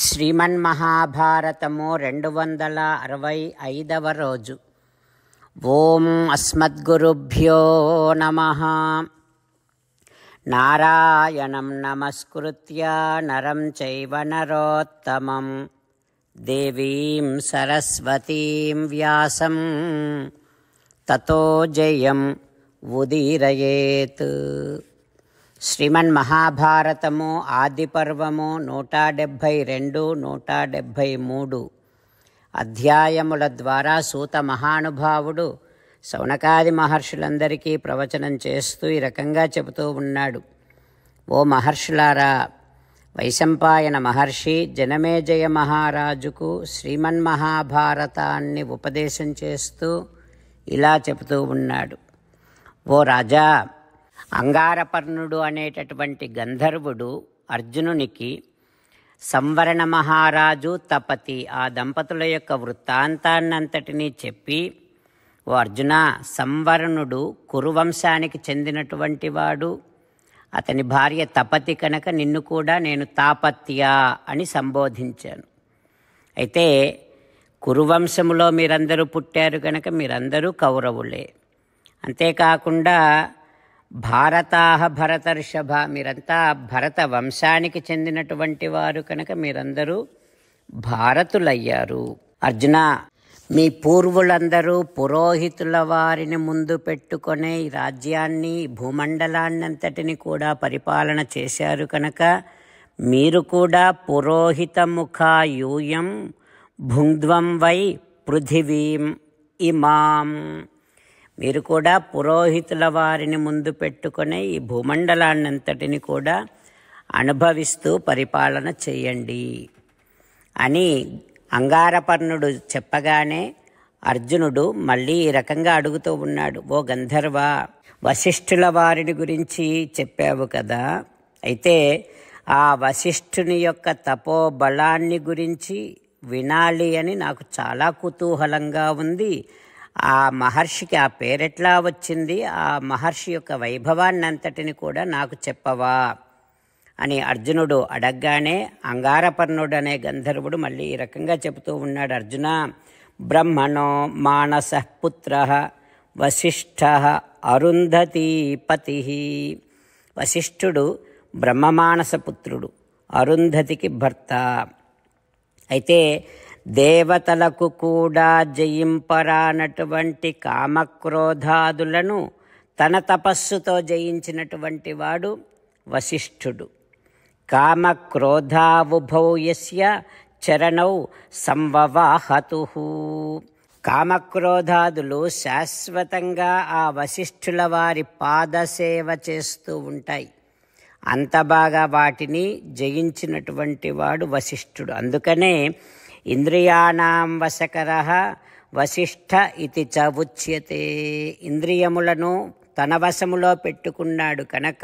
శ్రీమన్మహాభారతము 265వ రోజు. ఓం అస్మద్గురుభ్యో నమః. నారాయణం నమస్కృత్య నరం చైవ నరోత్తమం దేవీం సరస్వతీం వ్యాసం తతో జయం ఉదీరయేత్. శ్రీమన్మహాభారతము ఆది పర్వము 172, 173 అధ్యాయముల ద్వారా సూత మహానుభావుడు శౌనకాది మహర్షులందరికీ ప్రవచనం చేస్తూ ఈ రకంగా చెబుతూ ఉన్నాడు. ఓ మహర్షులారా, వైశంపాయన మహర్షి జనమేజయ మహారాజుకు శ్రీమన్మహాభారతాన్ని ఉపదేశం చేస్తూ ఇలా చెబుతూ ఉన్నాడు. ఓ రాజా, అంగారపర్ణుడు అనేటటువంటి గంధర్వుడు అర్జునునికి సంవరణ మహారాజు తపతి ఆ దంపతుల యొక్క వృత్తాంతాన్నంతటినీ చెప్పి, ఓ అర్జున, సంవరణుడు కురువంశానికి చెందినటువంటి వాడు, అతని భార్య తపతి కనుక నిన్ను కూడా నేను తాపత్య అని సంబోధించాను. అయితే కురువంశములో మీరందరూ పుట్టారు కనుక మీరందరూ కౌరవులే. అంతేకాకుండా భారతాహ భరతర్షభ, మీరంతా భరత వంశానికి చెందినటువంటి వారు కనుక మీరందరూ భారతులయ్యారు. అర్జున, మీ పూర్వులందరూ పురోహితుల వారిని ముందు పెట్టుకునే ఈ రాజ్యాన్ని, భూమండలాన్నంతటిని కూడా పరిపాలన చేశారు కనుక మీరు కూడా పురోహితముఖా యూయం భుంగ్ధ్వం వై పృథివీం ఇమాం, మీరు కూడా పురోహితుల వారిని ముందు పెట్టుకునే ఈ భూమండలాన్నంతటిని కూడా అనుభవిస్తూ పరిపాలన చేయండి అని అంగారపర్ణుడు చెప్పగానే అర్జునుడు మళ్ళీ ఈ రకంగా అడుగుతూ ఉన్నాడు. ఓ గంధర్వ, వశిష్ఠుల వారిని గురించి చెప్పావు కదా, అయితే ఆ వశిష్ఠుని యొక్క తపోబలాన్ని గురించి వినాలి అని నాకు చాలా కుతూహలంగా ఉంది. ఆ మహర్షికి ఆ పేరెట్లా వచ్చింది, ఆ మహర్షి యొక్క వైభవాన్ని అంతటిని కూడా నాకు చెప్పవా అని అర్జునుడు అడగగానే అంగారపర్ణుడు అనే గంధర్వుడు మళ్ళీ ఈ రకంగా చెబుతూ ఉన్నాడు. అర్జున, బ్రహ్మణో మానసః పుత్రః వశిష్ఠః అరుంధతీపతి. వశిష్ఠుడు బ్రహ్మమానస పుత్రుడు, అరుంధతికి భర్త. అయితే దేవతలకు కూడా జయింపరానటువంటి కామక్రోధాదులను తన తపస్సుతో జయించినటువంటి వాడు వశిష్ఠుడు. కామక్రోధావుభౌ యస్య చరణౌ సంవవాహతు. కామక్రోధాదులు శాశ్వతంగా ఆ వశిష్ఠుల వారి పాదసేవ చేస్తూ ఉంటాయి. అంత బాగా వాటిని జయించినటువంటి వాడు వశిష్ఠుడు. అందుకనే ఇంద్రియాణం వశకరః వశిష్ఠ ఇతి చ ఉచ్యతే. ఇంద్రియములను తన వశములో పెట్టుకున్నాడు కనుక,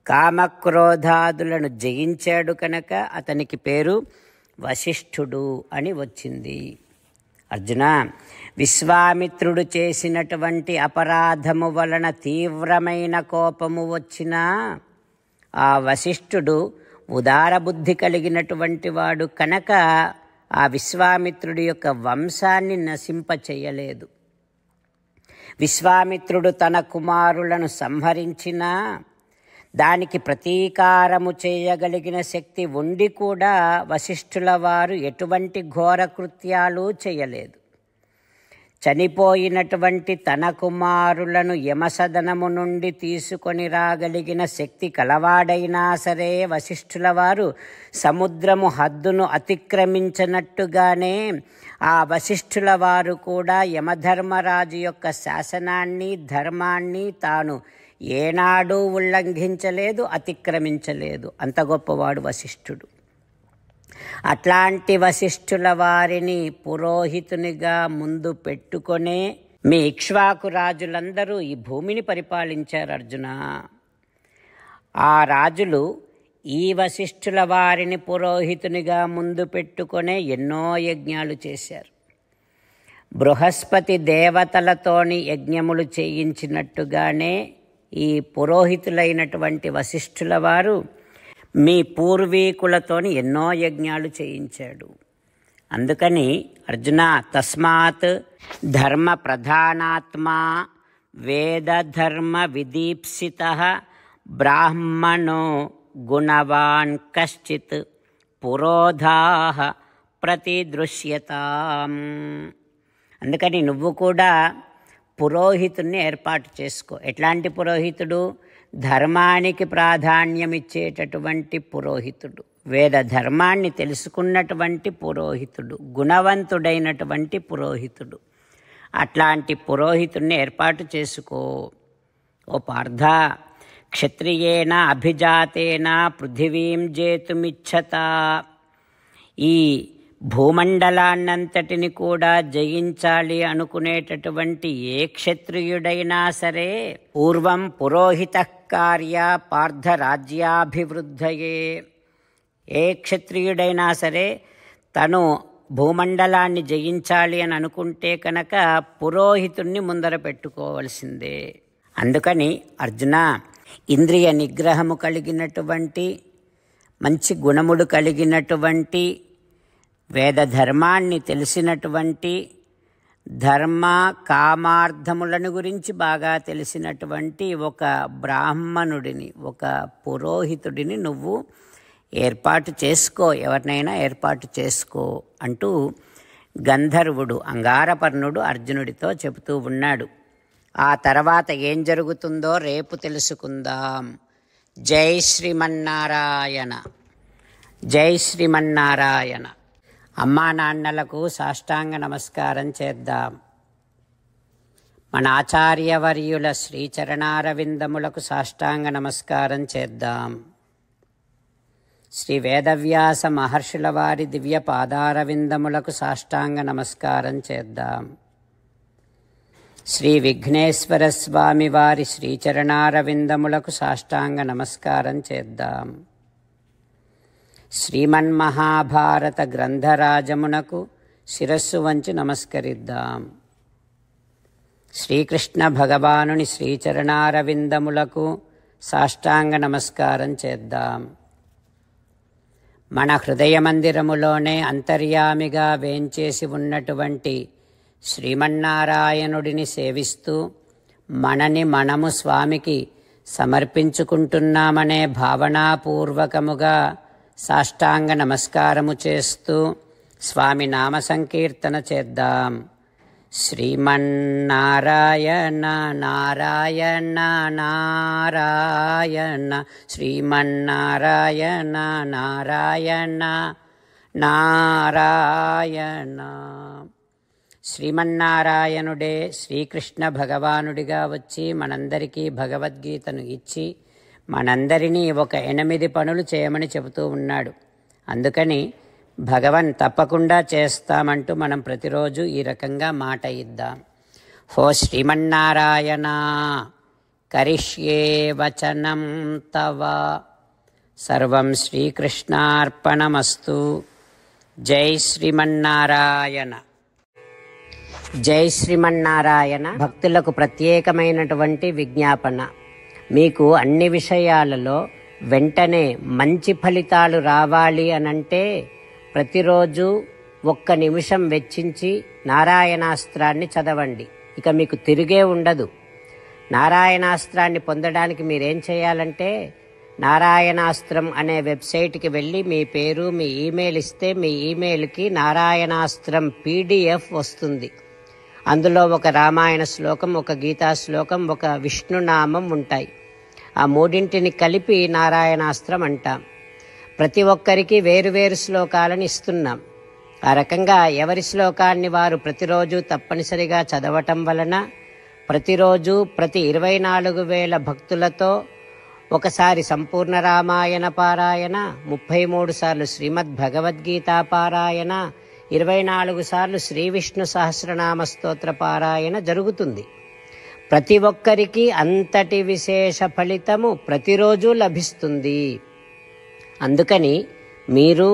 కామక్రోధాదులను జయించాడు కనుక అతనికి పేరు వశిష్ఠుడు అని వచ్చింది. అర్జున, విశ్వామిత్రుడు చేసినటువంటి అపరాధము వలన తీవ్రమైన కోపము వచ్చినా ఆ వశిష్ఠుడు ఉదారబుద్ధి కలిగినటువంటి వాడు కనుక ఆ విశ్వామిత్రుడి యొక్క వంశాన్ని నశింపచేయలేదు. విశ్వామిత్రుడు తన కుమారులను సంహరించినా దానికి ప్రతీకారము చేయగలిగిన శక్తి ఉండి కూడా వశిష్ఠుల వారు ఎటువంటి ఘోర కృత్యాలు చేయలేదు. చనిపోయినటువంటి తన కుమారులను యమసదనము నుండి తీసుకొని రాగలిగిన శక్తి కలవాడైనా సరే వశిష్ఠుల వారు సముద్రము హద్దును అతిక్రమించినట్టుగానే ఆ వశిష్ఠుల వారు కూడా యమధర్మరాజు యొక్క శాసనాన్ని, ధర్మాన్ని తాను ఏనాడూ ఉల్లంఘించలేదు, అతిక్రమించలేదు. అంత గొప్పవాడు వశిష్ఠుడు. అట్లాంటి వశిష్ఠుల వారిని పురోహితునిగా ముందు పెట్టుకొనే మీ ఇక్ష్వాకు రాజులందరూ ఈ భూమిని పరిపాలించారు. అర్జున, ఆ రాజులు ఈ వశిష్ఠుల వారిని పురోహితునిగా ముందు పెట్టుకొనే ఎన్నో యజ్ఞాలు చేశారు. బృహస్పతి దేవతలతోని యజ్ఞములు చేయించినట్టుగానే ఈ పురోహితులైనటువంటి వశిష్ఠుల వారు మీ పూర్వీకులతోని ఎన్నో యజ్ఞాలు చేయించాడు. అందుకని అర్జున, తస్మాత్ ధర్మ ప్రధానాత్మా వేద ధర్మ విదీప్సితః బ్రాహ్మణో గుణవాన్ కశ్చిత్ పురోధాః ప్రతిదృశ్యతాం. అందుకని నువ్వు కూడా పురోహితుడిని ఏర్పాటు చేసుకో. ఎట్లాంటి పురోహితుడు? ధర్మానికి ప్రాధాన్యం ఇచ్చేటటువంటి పురోహితుడు, వేద ధర్మాన్ని తెలుసుకున్నటువంటి పురోహితుడు, గుణవంతుడైనటువంటి పురోహితుడు. అట్లాంటి పురోహితుడిని ఏర్పాటు చేసుకో. ఓ పార్థ, క్షత్రియేణ అభిజాతేన పృథివీం జేతుమిచ్చత. ఈ భూమండలాన్నంతటిని కూడా జయించాలి అనుకునేటటువంటి ఏ క్షత్రియుడైనా సరే పూర్వం పురోహిత కార్య పార్థ రాజ్యాభివృద్ధయే. ఏ క్షత్రియుడైనా సరే తను భూమండలాన్ని జయించాలి అని అనుకుంటే కనుక పురోహితుణ్ణి ముందర పెట్టుకోవలసిందే. అందుకని అర్జున, ఇంద్రియ నిగ్రహము కలిగినటువంటి, మంచి గుణములు కలిగినటువంటి, వేద ధర్మాన్ని తెలిసినటువంటి, ధర్మ కామార్థములను గురించి బాగా తెలిసినటువంటి ఒక బ్రాహ్మణుడిని, ఒక పురోహితుడిని నువ్వు ఏర్పాటు చేసుకో, ఎవరినైనా ఏర్పాటు చేసుకో అంటూ గంధర్వుడు అంగారపర్ణుడు అర్జునుడితో చెబుతూ ఉన్నాడు. ఆ తర్వాత ఏం జరుగుతుందో రేపు తెలుసుకుందాం. జై శ్రీమన్నారాయణ, జై శ్రీమన్నారాయణ. అమ్మా నాన్నలకు సాష్టాంగ నమస్కారం చేద్దాం. మన ఆచార్యవర్యుల శ్రీచరణారవిందములకు సాష్టాంగ నమస్కారం చేద్దాం. శ్రీ వేదవ్యాస మహర్షుల వారి దివ్య పాదారవిందములకు సాష్టాంగ నమస్కారం చేద్దాం. శ్రీ విఘ్నేశ్వర స్వామి వారి శ్రీచరణారవిందములకు సాష్టాంగ నమస్కారం చేద్దాం. శ్రీమన్మహాభారత గ్రంథరాజమునకు శిరస్సు వంచి నమస్కరిద్దాం. శ్రీకృష్ణ భగవానుని శ్రీచరణారవిందములకు సాష్టాంగ నమస్కారం చేద్దాం. మన హృదయ మందిరములోనే అంతర్యామిగా వేంచేసి ఉన్నటువంటి శ్రీమన్నారాయణుడిని సేవిస్తూ మనని మనము స్వామికి సమర్పించుకుంటున్నామనే భావనాపూర్వకముగా సాష్టాంగ నమస్కారము చేస్తూ స్వామి నామ సంకీర్తన చేద్దాం. శ్రీమన్నారాయణ నారాయణ నారాయణ, శ్రీమన్నారాయణ నారాయణ నారాయణ. శ్రీమన్నారాయణుడే శ్రీకృష్ణ భగవానుడిగా వచ్చి మనందరికీ భగవద్గీతను ఇచ్చి మనందరినీ ఒక 8 పనులు చేయమని చెబుతూ ఉన్నాడు. అందుకని భగవన్ తప్పకుండా చేస్తామంటూ మనం ప్రతిరోజు ఈ రకంగా మాట ఇద్దాం. హో శ్రీమన్నారాయణ, కరిష్యే వచనం తవ. సర్వం శ్రీకృష్ణార్పణమస్తు. జై శ్రీమన్నారాయణ. జై శ్రీమన్నారాయణ. భక్తులకు ప్రత్యేకమైనటువంటి విజ్ఞాపన. మీకు అన్ని విషయాలలో వెంటనే మంచి ఫలితాలు రావాలి అనంటే ప్రతిరోజు 1 నిమిషం వెచ్చించి నారాయణాస్త్రాన్ని చదవండి. ఇక మీకు తిరిగే ఉండదు. నారాయణాస్త్రాన్ని పొందడానికి మీరేం చేయాలంటే నారాయణాస్త్రం అనే వెబ్సైట్కి వెళ్ళి మీ పేరు, మీ ఈమెయిల్ ఇస్తే మీ ఈమెయిల్కి నారాయణాస్త్రం PDF వస్తుంది. అందులో ఒక రామాయణ శ్లోకం, ఒక గీతా శ్లోకం, ఒక విష్ణునామం ఉంటాయి. ఆ 3 కలిపి నారాయణాస్త్రం అంటాం. ప్రతి ఒక్కరికి వేరువేరు శ్లోకాలను ఇస్తున్నాం. ఆ రకంగా ఎవరి శ్లోకాన్ని వారు ప్రతిరోజు తప్పనిసరిగా చదవటం వలన ప్రతిరోజు ప్రతి 24,000 భక్తులతో ఒకసారి సంపూర్ణ రామాయణ పారాయణ, 33 సార్లు శ్రీమద్ భగవద్గీత పారాయణ, 24 సార్లు శ్రీ విష్ణు సహస్రనామ స్తోత్ర పారాయణ జరుగుతుంది. ప్రతి ఒక్కరికి అంతటి విశేష ఫలితము ప్రతిరోజు లభిస్తుంది. అందుకని మీరు,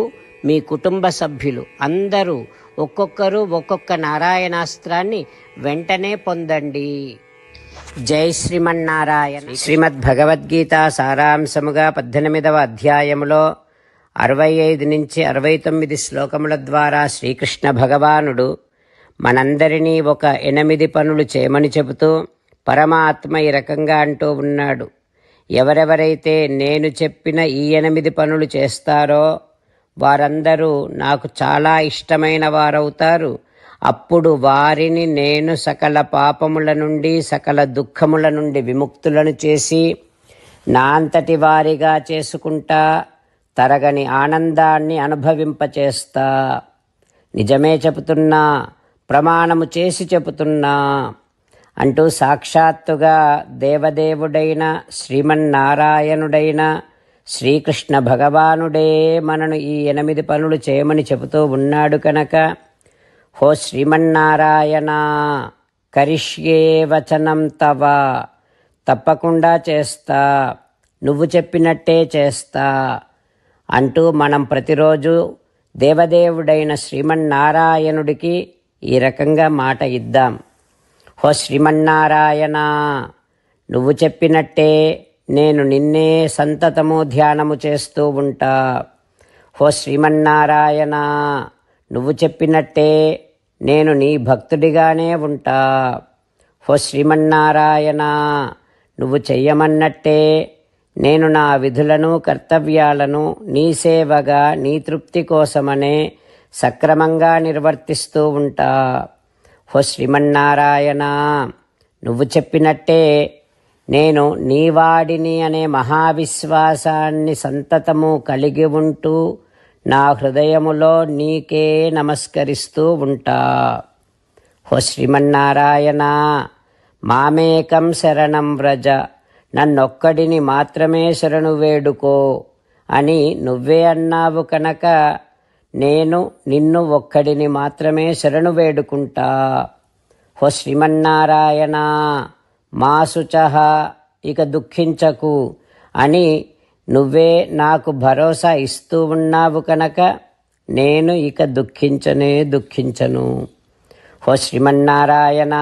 మీ కుటుంబ సభ్యులు అందరూ ఒక్కొక్కరు ఒక్కొక్క నారాయణాస్త్రాన్ని వెంటనే పొందండి. జై శ్రీమన్నారాయణ. శ్రీమద్భగవద్గీత సారాంశముగా 18వ అధ్యాయములో 65 నుంచి 69 శ్లోకముల ద్వారా శ్రీకృష్ణ భగవానుడు మనందరినీ ఒక 8 పనులు చేయమని చెబుతూ పరమాత్మ ఈ రకంగా అంటూ ఉన్నాడు. ఎవరెవరైతే నేను చెప్పిన ఈ 8 పనులు చేస్తారో వారందరూ నాకు చాలా ఇష్టమైన వారవుతారు. అప్పుడు వారిని నేను సకల పాపముల నుండి సకల దుఃఖముల నుండి విముక్తులను చేసి నా అంతటి వారిగా చేసుకుంటా, తరగని ఆనందాన్ని అనుభవింపచేస్తా. నిజమే చెబుతున్నా, ప్రమాణము చేసి చెబుతున్నా అంటూ సాక్షాత్తుగా దేవదేవుడైన శ్రీమన్నారాయణుడైన శ్రీకృష్ణ భగవానుడే మనను ఈ 8 పనులు చేయమని చెబుతూ ఉన్నాడు కనుక, హో శ్రీమన్నారాయణ, కరిష్యే వచనం తవ, తప్పకుండా చేస్తా, నువ్వు చెప్పినట్టే చేస్తా అంటూ మనం ప్రతిరోజు దేవదేవుడైన శ్రీమన్నారాయణుడికి ఈ రకంగా మాట ఇద్దాం. హో శ్రీమన్నారాయణ, నువ్వు చెప్పినట్టే నేను నిన్నే సంతతము ధ్యానము చేస్తూ ఉంటా. హో శ్రీమన్నారాయణ, నువ్వు చెప్పినట్టే నేను నీ భక్తుడిగానే ఉంటా. హో శ్రీమన్నారాయణ, నువ్వు చెయ్యమన్నట్టే నేను నా విధులను కర్తవ్యాలను నీ సేవగా నీ తృప్తి కోసమనే సక్రమంగా నిర్వర్తిస్తూ ఉంటా. హో శ్రీమన్నారాయణ, నువ్వు చెప్పినట్టే నేను నీవాడిని అనే మహావిశ్వాసాన్ని సంతతము కలిగి ఉంటూ నా హృదయములో నీకే నమస్కరిస్తూ ఉంటా. హో శ్రీమన్నారాయణ, మామేకం శరణం వ్రజ, నన్నొక్కడిని మాత్రమే శరణు వేడుకో అని నువ్వే అన్నావు కనుక నేను నిన్ను ఒక్కడిని మాత్రమే శరణు వేడుకుంటా. హో శ్రీమన్నారాయణ, మా శుచః, ఇక దుఃఖించకు అని నువ్వే నాకు భరోసా ఇస్తూ ఉన్నావు కనుక నేను ఇక దుఃఖించను. హో శ్రీమన్నారాయణ,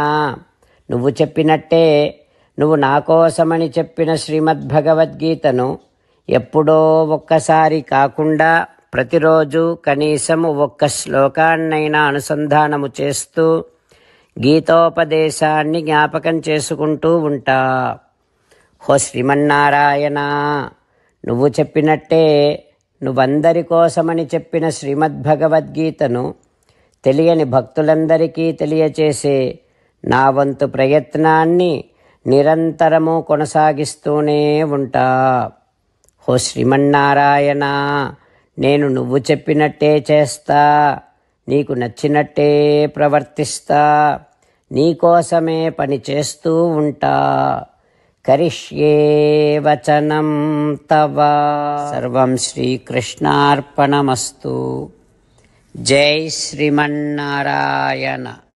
నువ్వు చెప్పినట్టే నువ్వు నా కోసమని చెప్పిన శ్రీమద్భగవద్గీతను ఎప్పుడో ఒక్కసారి కాకుండా ప్రతిరోజు కనీసం ఒక్క శ్లోకాన్నైనా అనుసంధానము చేస్తూ గీతోపదేశాన్ని జ్ఞాపకం చేసుకుంటూ ఉంటా. హో శ్రీమన్నారాయణ, నువ్వు చెప్పినట్టే నువ్వందరి కోసమని చెప్పిన శ్రీమద్భగవద్గీతను తెలియని భక్తులందరికీ తెలియచేసే నా వంతు ప్రయత్నాన్ని నిరంతరము కొనసాగిస్తూనే ఉంటా. హో శ్రీమన్నారాయణ, నేను నువ్వు చెప్పినట్టే చేస్తా, నీకు నచ్చినట్టే ప్రవర్తిస్తా, నీకోసమే పని చేస్తూ ఉంటా. కరిష్యే వచనం తవ. సర్వం శ్రీకృష్ణార్పణమస్తు. జై శ్రీమన్నారాయణ.